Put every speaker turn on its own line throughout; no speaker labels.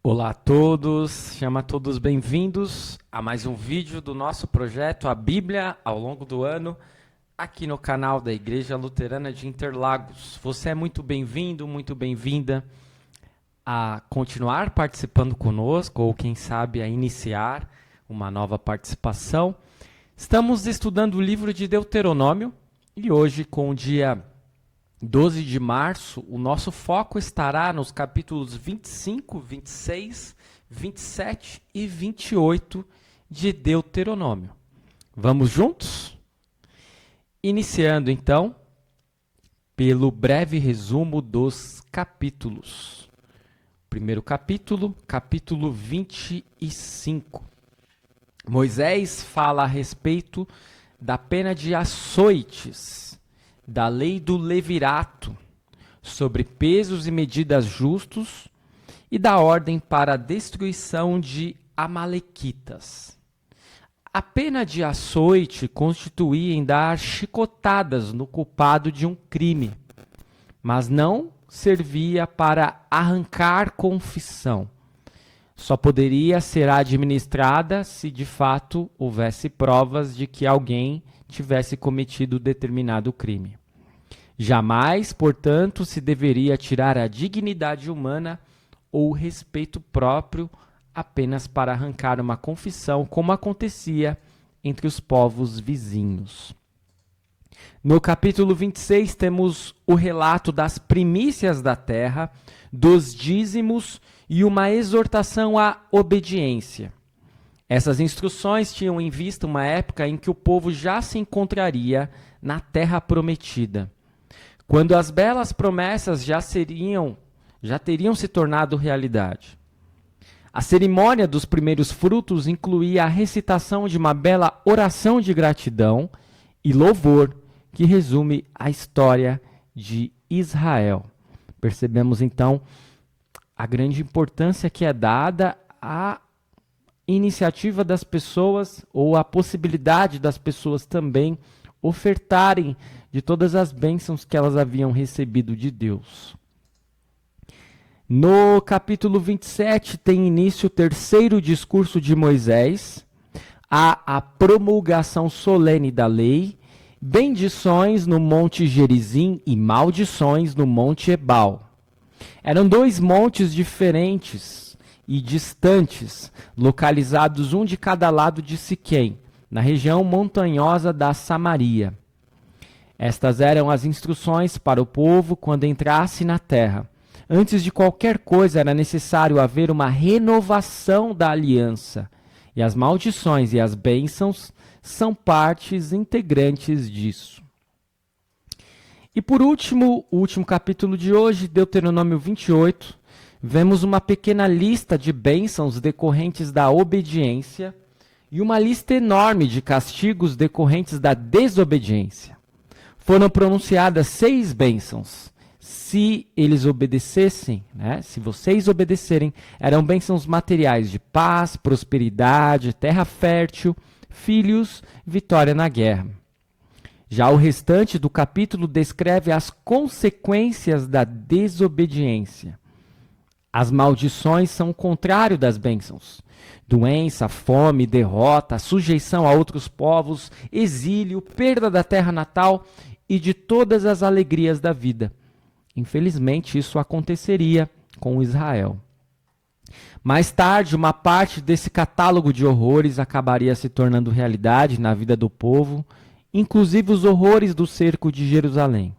Olá a todos, chama todos bem-vindos a mais um vídeo do nosso projeto A Bíblia ao longo do ano, aqui no canal da Igreja Luterana de Interlagos. Você é muito bem-vindo, muito bem-vinda a continuar participando conosco, ou quem sabe a iniciar uma nova participação. Estamos estudando o livro de Deuteronômio e hoje, com o dia 12 de março, o nosso foco estará nos capítulos 25, 26, 27 e 28 de Deuteronômio. Vamos juntos? Iniciando, então, pelo breve resumo dos capítulos. Primeiro capítulo, capítulo 25. Moisés fala a respeito da pena de açoites, da lei do levirato, sobre pesos e medidas justos e da ordem para a destruição de amalequitas. A pena de açoite constituía em dar chicotadas no culpado de um crime, mas não servia para arrancar confissão. Só poderia ser administrada se de fato houvesse provas de que alguém tivesse cometido determinado crime. Jamais, portanto, se deveria tirar a dignidade humana ou o respeito próprio apenas para arrancar uma confissão, como acontecia entre os povos vizinhos. No capítulo 26 temos o relato das primícias da terra, dos dízimos e uma exortação à obediência. Essas instruções tinham em vista uma época em que o povo já se encontraria na terra prometida, quando as belas promessas já teriam se tornado realidade. A cerimônia dos primeiros frutos incluía a recitação de uma bela oração de gratidão e louvor que resume a história de Israel. Percebemos então a grande importância que é dada à iniciativa das pessoas, ou a possibilidade das pessoas também ofertarem de todas as bênçãos que elas haviam recebido de Deus. No capítulo 27 tem início o terceiro discurso de Moisés, a promulgação solene da lei, bendições no Monte Gerizim e maldições no Monte Ebal. Eram dois montes diferentes e distantes, localizados um de cada lado de Siquém, na região montanhosa da Samaria. Estas eram as instruções para o povo quando entrasse na terra. Antes de qualquer coisa era necessário haver uma renovação da aliança, e as maldições e as bênçãos são partes integrantes disso. E por último, o último capítulo de hoje, Deuteronômio 28, vemos uma pequena lista de bênçãos decorrentes da obediência e uma lista enorme de castigos decorrentes da desobediência. Foram pronunciadas 6 bênçãos. Se eles obedecessem, se vocês obedecerem, eram bênçãos materiais de paz, prosperidade, terra fértil, filhos, vitória na guerra. Já o restante do capítulo descreve as consequências da desobediência. As maldições são o contrário das bênçãos. Doença, fome, derrota, sujeição a outros povos, exílio, perda da terra natal e de todas as alegrias da vida. Infelizmente, isso aconteceria com Israel. Mais tarde, uma parte desse catálogo de horrores acabaria se tornando realidade na vida do povo, inclusive os horrores do cerco de Jerusalém.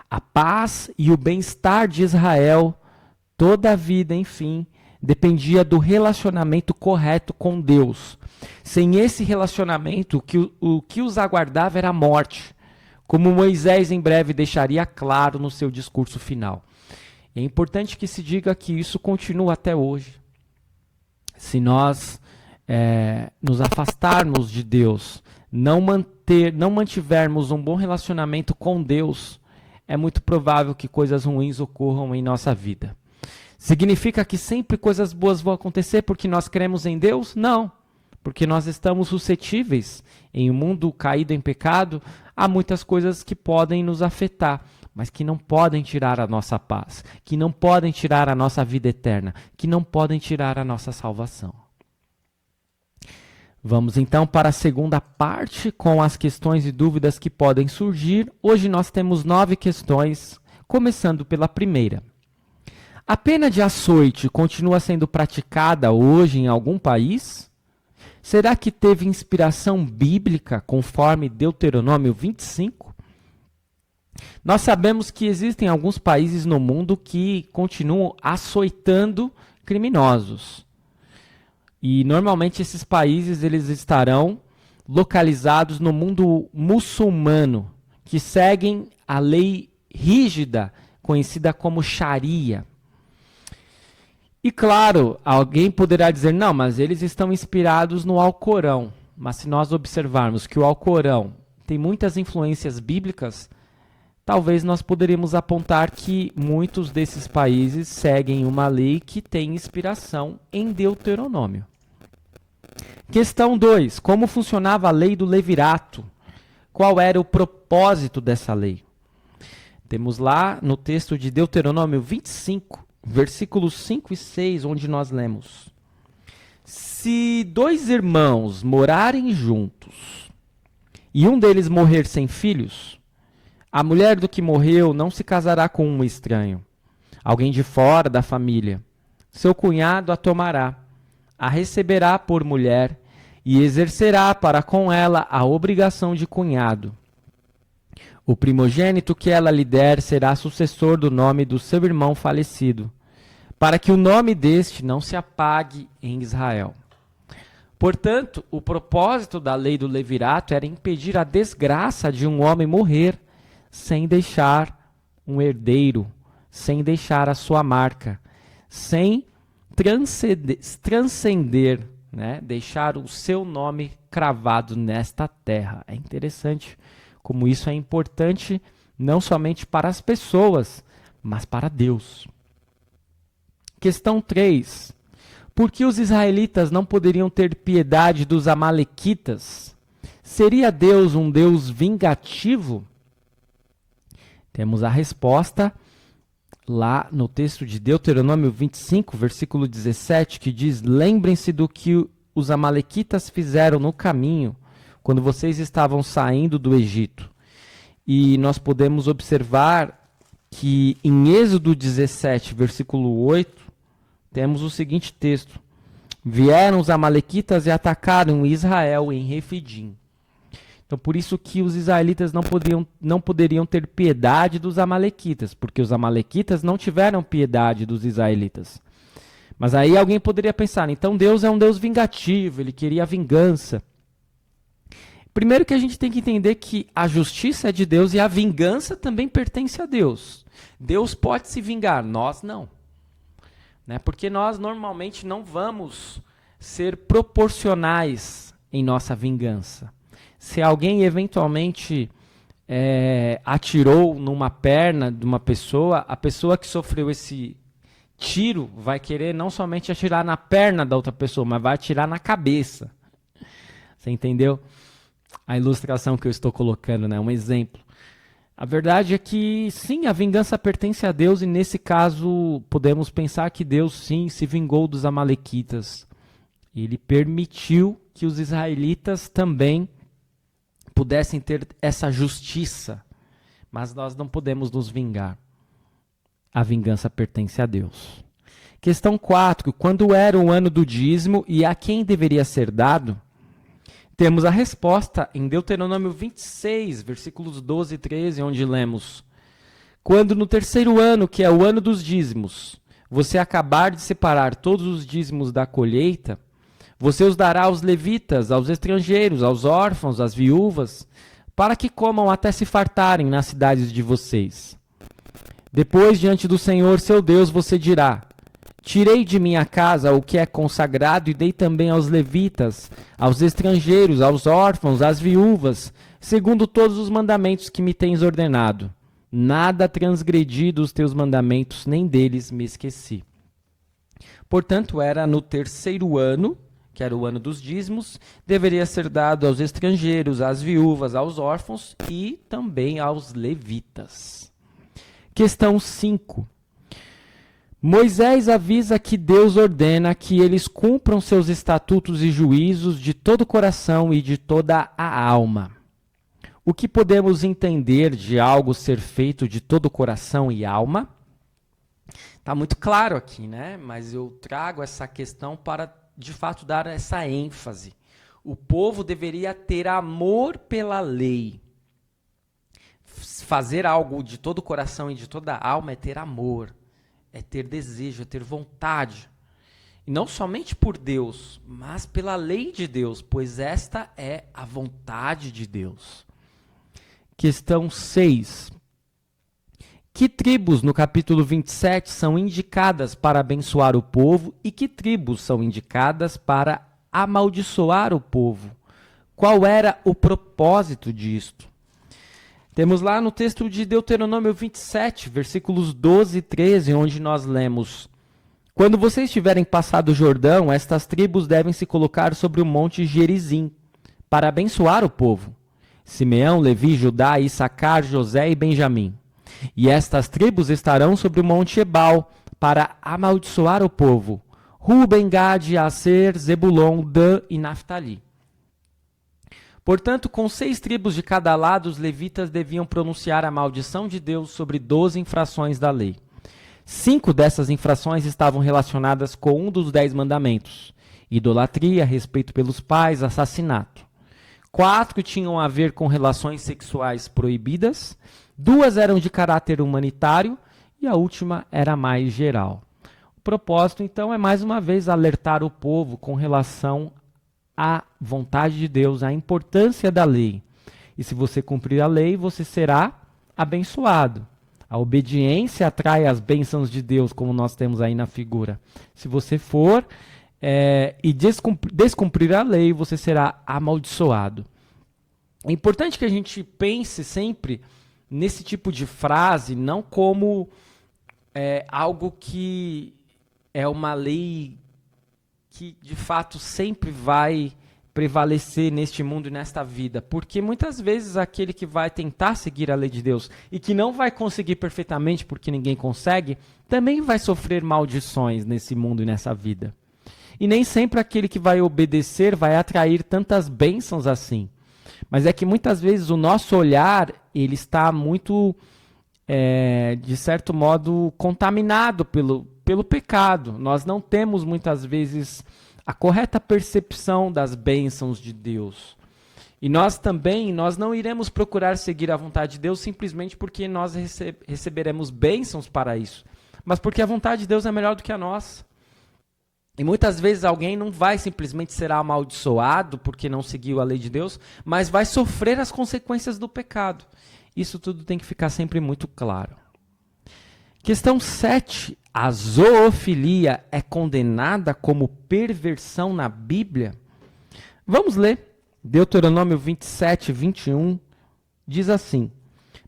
A paz e o bem-estar de Israel, toda a vida, enfim, dependia do relacionamento correto com Deus. Sem esse relacionamento, o que os aguardava era a morte, como Moisés em breve deixaria claro no seu discurso final. É importante que se diga que isso continua até hoje. Se nós nos afastarmos de Deus, não mantivermos um bom relacionamento com Deus, é muito provável que coisas ruins ocorram em nossa vida. Significa que sempre coisas boas vão acontecer porque nós cremos em Deus? Não, porque nós estamos suscetíveis, em um mundo caído em pecado, há muitas coisas que podem nos afetar. mas que não podem tirar a nossa paz, que não podem tirar a nossa vida eterna, que não podem tirar a nossa salvação. Vamos então para a segunda parte com as questões e dúvidas que podem surgir. Hoje nós temos 9 questões, começando pela primeira. A pena de açoite continua sendo praticada hoje em algum país? Será que teve inspiração bíblica conforme Deuteronômio 25? Nós sabemos que existem alguns países no mundo que continuam açoitando criminosos. E normalmente esses países eles estarão localizados no mundo muçulmano, que seguem a lei rígida, conhecida como Sharia. E claro, alguém poderá dizer, não, mas eles estão inspirados no Alcorão. Mas se nós observarmos que o Alcorão tem muitas influências bíblicas, talvez nós poderíamos apontar que muitos desses países seguem uma lei que tem inspiração em Deuteronômio. Questão 2. Como funcionava a lei do levirato? Qual era o propósito dessa lei? Temos lá no texto de Deuteronômio 25, versículos 5 e 6, onde nós lemos: Se 2 irmãos morarem juntos e um deles morrer sem filhos, a mulher do que morreu não se casará com um estranho, alguém de fora da família. Seu cunhado a tomará, a receberá por mulher e exercerá para com ela a obrigação de cunhado. O primogênito que ela lhe der será sucessor do nome do seu irmão falecido, para que o nome deste não se apague em Israel. Portanto, o propósito da lei do levirato era impedir a desgraça de um homem morrer sem deixar um herdeiro, sem deixar a sua marca, sem transcender, né? Deixar o seu nome cravado nesta terra. É interessante como isso é importante não somente para as pessoas, mas para Deus. Questão 3. Por que os israelitas não poderiam ter piedade dos amalequitas? Seria Deus um Deus vingativo? Temos a resposta lá no texto de Deuteronômio 25, versículo 17, que diz: Lembrem-se do que os amalequitas fizeram no caminho, quando vocês estavam saindo do Egito. E nós podemos observar que em Êxodo 17, versículo 8, temos o seguinte texto: Vieram os amalequitas e atacaram Israel em Refidim. Então, por isso que os israelitas não poderiam ter piedade dos amalequitas, porque os amalequitas não tiveram piedade dos israelitas. Mas aí alguém poderia pensar, então Deus é um Deus vingativo, ele queria vingança. Primeiro que a gente tem que entender que a justiça é de Deus e a vingança também pertence a Deus. Deus pode se vingar, nós não. Né? Porque nós normalmente não vamos ser proporcionais em nossa vingança. Se alguém eventualmente atirou numa perna de uma pessoa, a pessoa que sofreu esse tiro vai querer não somente atirar na perna da outra pessoa, mas vai atirar na cabeça. Você entendeu? A ilustração que eu estou colocando, né? Um exemplo. A verdade é que, sim, a vingança pertence a Deus e, nesse caso, podemos pensar que Deus, sim, se vingou dos amalequitas. Ele permitiu que os israelitas também pudessem ter essa justiça, mas nós não podemos nos vingar. A vingança pertence a Deus. Questão 4. Quando era o ano do dízimo e a quem deveria ser dado? Temos a resposta em Deuteronômio 26, versículos 12 e 13, onde lemos: Quando no 3º ano, que é o ano dos dízimos, você acabar de separar todos os dízimos da colheita, você os dará aos levitas, aos estrangeiros, aos órfãos, às viúvas, para que comam até se fartarem nas cidades de vocês. Depois, diante do Senhor, seu Deus, você dirá: Tirei de minha casa o que é consagrado e dei também aos levitas, aos estrangeiros, aos órfãos, às viúvas, segundo todos os mandamentos que me tens ordenado. Nada transgredi dos teus mandamentos, nem deles me esqueci. Portanto, era no 3º ano, que era o ano dos dízimos, deveria ser dado aos estrangeiros, às viúvas, aos órfãos e também aos levitas. Questão 5. Moisés avisa que Deus ordena que eles cumpram seus estatutos e juízos de todo o coração e de toda a alma. O que podemos entender de algo ser feito de todo o coração e alma? Está muito claro aqui, né? Mas eu trago essa questão para, de fato, dar essa ênfase. O povo deveria ter amor pela lei. Fazer algo de todo o coração e de toda a alma é ter amor, é ter desejo, é ter vontade. E não somente por Deus, mas pela lei de Deus, pois esta é a vontade de Deus. Questão 6. Que tribos no capítulo 27 são indicadas para abençoar o povo e que tribos são indicadas para amaldiçoar o povo? Qual era o propósito disto? Temos lá no texto de Deuteronômio 27, versículos 12 e 13, onde nós lemos: Quando vocês tiverem passado o Jordão, estas tribos devem se colocar sobre o monte Gerizim, para abençoar o povo. Simeão, Levi, Judá, Issacar, José e Benjamim. E estas tribos estarão sobre o monte Ebal, para amaldiçoar o povo. Ruben, Gade, Aser, Zebulon, Dan e Naftali. Portanto, com 6 tribos de cada lado, os levitas deviam pronunciar a maldição de Deus sobre 12 infrações da lei. 5 dessas infrações estavam relacionadas com um dos 10 mandamentos: idolatria, respeito pelos pais, assassinato. 4 tinham a ver com relações sexuais proibidas, 2 eram de caráter humanitário e a última era mais geral. O propósito, então, é mais uma vez alertar o povo com relação à vontade de Deus, à importância da lei. E se você cumprir a lei, você será abençoado. A obediência atrai as bênçãos de Deus, como nós temos aí na figura. Se você for e descumprir a lei, você será amaldiçoado. É importante que a gente pense sempre nesse tipo de frase, não como algo que é uma lei que, de fato, sempre vai prevalecer neste mundo e nesta vida. Porque muitas vezes aquele que vai tentar seguir a lei de Deus e que não vai conseguir perfeitamente, porque ninguém consegue, também vai sofrer maldições nesse mundo e nessa vida. E nem sempre aquele que vai obedecer vai atrair tantas bênçãos assim. Mas é que muitas vezes o nosso olhar ele está muito, de certo modo, contaminado pelo pecado. Nós não temos muitas vezes a correta percepção das bênçãos de Deus. E nós não iremos procurar seguir a vontade de Deus simplesmente porque nós receberemos bênçãos para isso, mas porque a vontade de Deus é melhor do que a nossa. E muitas vezes alguém não vai simplesmente ser amaldiçoado porque não seguiu a lei de Deus, mas vai sofrer as consequências do pecado. Isso tudo tem que ficar sempre muito claro. Questão 7. A zoofilia é condenada como perversão na Bíblia? Vamos ler. Deuteronômio 27, 21 diz assim: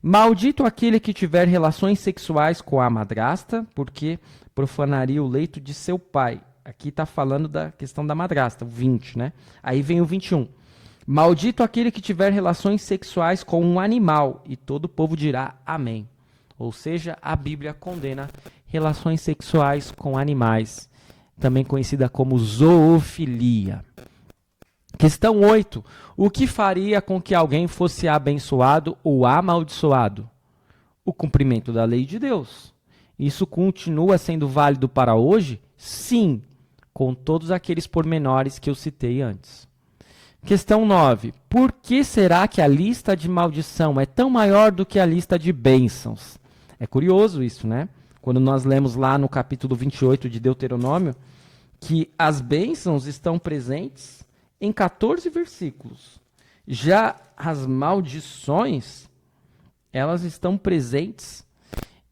Maldito aquele que tiver relações sexuais com a madrasta, porque profanaria o leito de seu pai. Aqui está falando da questão da madrasta, o 20, né? Aí vem o 21. Maldito aquele que tiver relações sexuais com um animal, e todo o povo dirá amém. Ou seja, a Bíblia condena relações sexuais com animais, também conhecida como zoofilia. Questão 8. O que faria com que alguém fosse abençoado ou amaldiçoado? O cumprimento da lei de Deus. Isso continua sendo válido para hoje? Sim, com todos aqueles pormenores que eu citei antes. Questão 9. Por que será que a lista de maldição é tão maior do que a lista de bênçãos? É curioso isso, né? Quando nós lemos lá no capítulo 28 de Deuteronômio, que as bênçãos estão presentes em 14 versículos. Já as maldições, elas estão presentes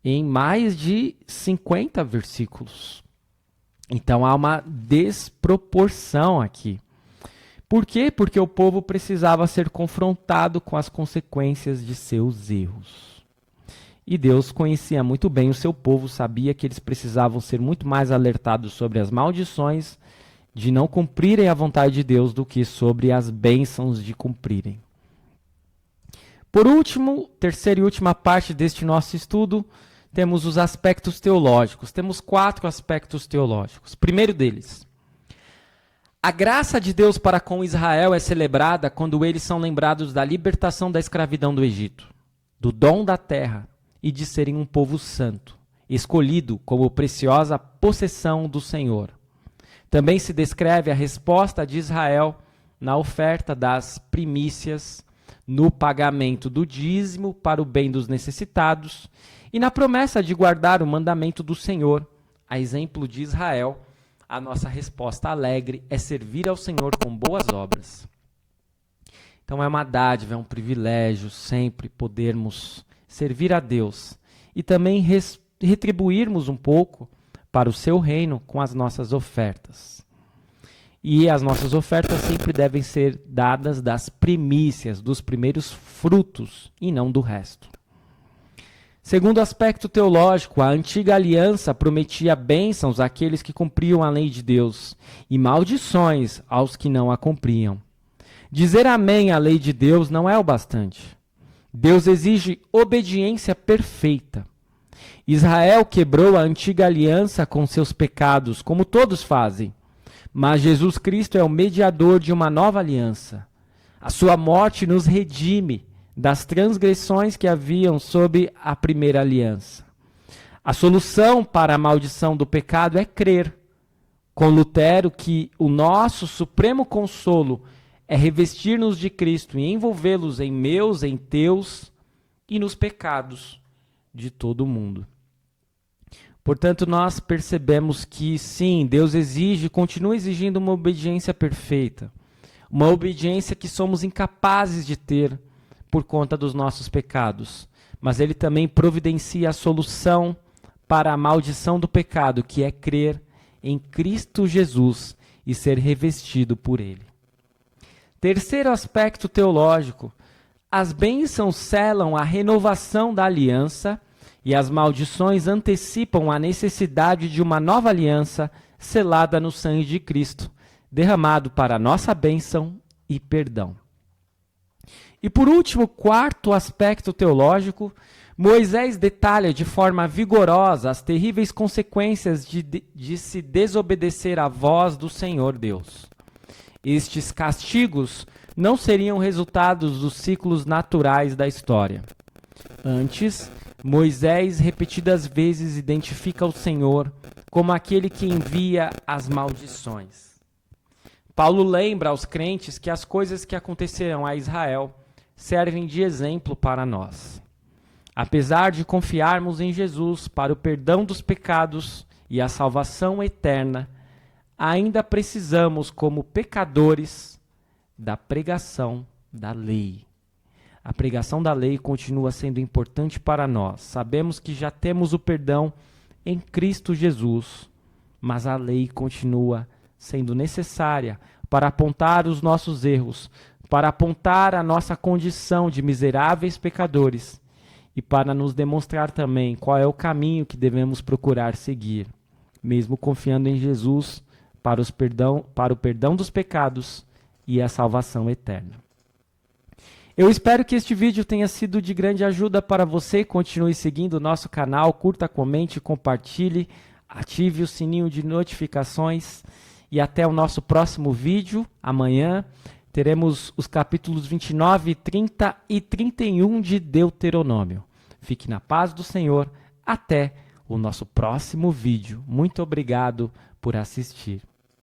em mais de 50 versículos. Então há uma desproporção aqui. Por quê? Porque o povo precisava ser confrontado com as consequências de seus erros. E Deus conhecia muito bem o seu povo, sabia que eles precisavam ser muito mais alertados sobre as maldições de não cumprirem a vontade de Deus do que sobre as bênçãos de cumprirem. Por último, terceira e última parte deste nosso estudo, temos os aspectos teológicos. Temos 4 aspectos teológicos. Primeiro deles, a graça de Deus para com Israel é celebrada quando eles são lembrados da libertação da escravidão do Egito, do dom da terra e de serem um povo santo, escolhido como preciosa possessão do Senhor. Também se descreve a resposta de Israel na oferta das primícias, no pagamento do dízimo para o bem dos necessitados e na promessa de guardar o mandamento do Senhor. A exemplo de Israel, a nossa resposta alegre é servir ao Senhor com boas obras. Então é uma dádiva, é um privilégio sempre podermos servir a Deus e também retribuirmos um pouco para o seu reino com as nossas ofertas. E as nossas ofertas sempre devem ser dadas das primícias, dos primeiros frutos e não do resto. Segundo aspecto teológico, a antiga aliança prometia bênçãos àqueles que cumpriam a lei de Deus e maldições aos que não a cumpriam. Dizer amém à lei de Deus não é o bastante. Deus exige obediência perfeita. Israel quebrou a antiga aliança com seus pecados, como todos fazem. Mas Jesus Cristo é o mediador de uma nova aliança. A sua morte nos redime das transgressões que haviam sob a primeira aliança. A solução para a maldição do pecado é crer, com Lutero, que o nosso supremo consolo é revestir-nos de Cristo e envolvê-los em meus, em teus e nos pecados de todo o mundo. Portanto, nós percebemos que sim, Deus exige, continua exigindo uma obediência perfeita, uma obediência que somos incapazes de ter por conta dos nossos pecados, mas Ele também providencia a solução para a maldição do pecado, que é crer em Cristo Jesus e ser revestido por Ele. Terceiro aspecto teológico, as bênçãos selam a renovação da aliança e as maldições antecipam a necessidade de uma nova aliança selada no sangue de Cristo, derramado para a nossa bênção e perdão. E por último, quarto aspecto teológico, Moisés detalha de forma vigorosa as terríveis consequências de se desobedecer à voz do Senhor Deus. Estes castigos não seriam resultados dos ciclos naturais da história. Antes, Moisés repetidas vezes identifica o Senhor como aquele que envia as maldições. Paulo lembra aos crentes que as coisas que aconteceram a Israel servem de exemplo para nós. Apesar de confiarmos em Jesus para o perdão dos pecados e a salvação eterna, ainda precisamos, como pecadores, da pregação da lei. A pregação da lei continua sendo importante para nós. Sabemos que já temos o perdão em Cristo Jesus, mas a lei continua sendo necessária para apontar os nossos erros, para apontar a nossa condição de miseráveis pecadores e para nos demonstrar também qual é o caminho que devemos procurar seguir, mesmo confiando em Jesus para o perdão dos pecados e a salvação eterna. Eu espero que este vídeo tenha sido de grande ajuda para você. Continue seguindo o nosso canal, curta, comente, compartilhe, ative o sininho de notificações e até o nosso próximo vídeo. Amanhã teremos os capítulos 29, 30 e 31 de Deuteronômio. Fique na paz do Senhor. Até o nosso próximo vídeo. Muito obrigado por assistir.